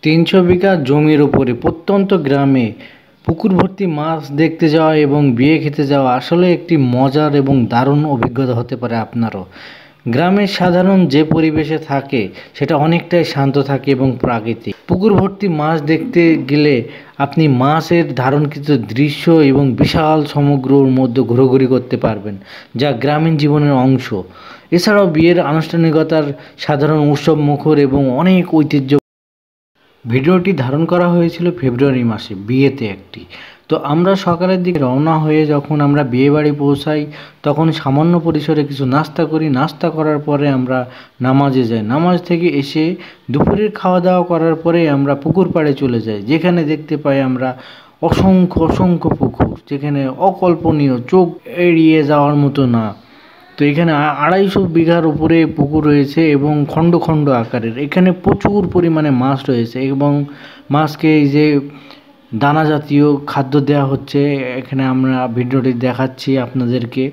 ৩০০ বিঘা জমির উপরে প্রত্যন্ত গ্রামে পুকুর ভর্তি মাছ দেখতে যাওয়া এবং বিয়ে খেতে যাওয়া আসলে একটি মজার এবং দারুণ অভিজ্ঞতা হতে পারে আপনারও। গ্রামের সাধারণ যে পরিবেশে থাকে সেটা অনেকটাই শান্ত থাকে এবং প্রাকৃতিক। পুকুর ভর্তি মাছ দেখতে গেলে আপনি মাছের ধারণকৃত দৃশ্য এবং বিশাল সমুদ্রের মধ্যে ঘোরাঘুরি করতে পারবেন, যা গ্রামীণ জীবনের অংশ। এছাড়াও বিয়ের আনুষ্ঠানিকতার সাধারণ উৎসব মুখর এবং অনেক ঐতিহ্য। ভিডিওটি ধারণ করা হয়েছিল ফেব্রুয়ারি মাসে বিয়েতে একটি। তো আমরা সকালের দিকে রওনা হয়ে যখন আমরা বিয়ে বাড়ি পৌঁছাই তখন সামান্য পরিসরে কিছু নাস্তা করি। নাস্তা করার পরে আমরা নামাজে যাই। নামাজ থেকে এসে দুপুরের খাওয়া দাওয়া করার পরে আমরা পুকুর পাড়ে চলে যাই, যেখানে দেখতে পাই আমরা অসংখ্য অসংখ্য পুকুর, যেখানে অকল্পনীয়, চোখ এড়িয়ে যাওয়ার মতো না। তো এখানে ২৫০ বিঘার উপরে পুকুর রয়েছে এবং খণ্ড খণ্ড আকারের। এখানে প্রচুর পরিমাণে মাছ রয়েছে এবং মাছকে এই যে দানা জাতীয় খাদ্য দেওয়া হচ্ছে, এখানে আমরা ভিডিওটি দেখাচ্ছি আপনাদেরকে।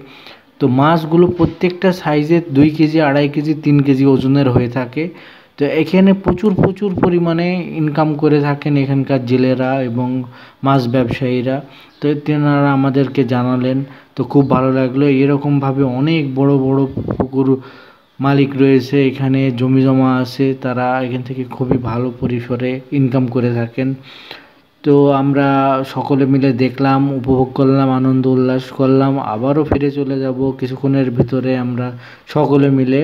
তো মাছগুলো প্রত্যেকটা সাইজে ২ কেজি, ২.৫ কেজি, ৩ কেজি ওজনের হয়ে থাকে। তো এখানে প্রচুর প্রচুর পরিমাণে ইনকাম করে থাকেন এখানকার জেলেরা এবং মাছ ব্যবসায়ীরা। তো তেনারা আমাদেরকে জানালেন, তো খুব ভালো লাগলো। এরকমভাবে অনেক বড় বড় পুকুর মালিক রয়েছে, এখানে জমি জমা আছে, তারা এখান থেকে খুবই ভালো পরিসরে ইনকাম করে থাকেন। তো আমরা সকলে মিলে দেখলাম, উপভোগ করলাম, আনন্দ উল্লাস করলাম। আবারও ফিরে চলে যাব কিছুক্ষণের ভিতরে আমরা সকলে মিলে।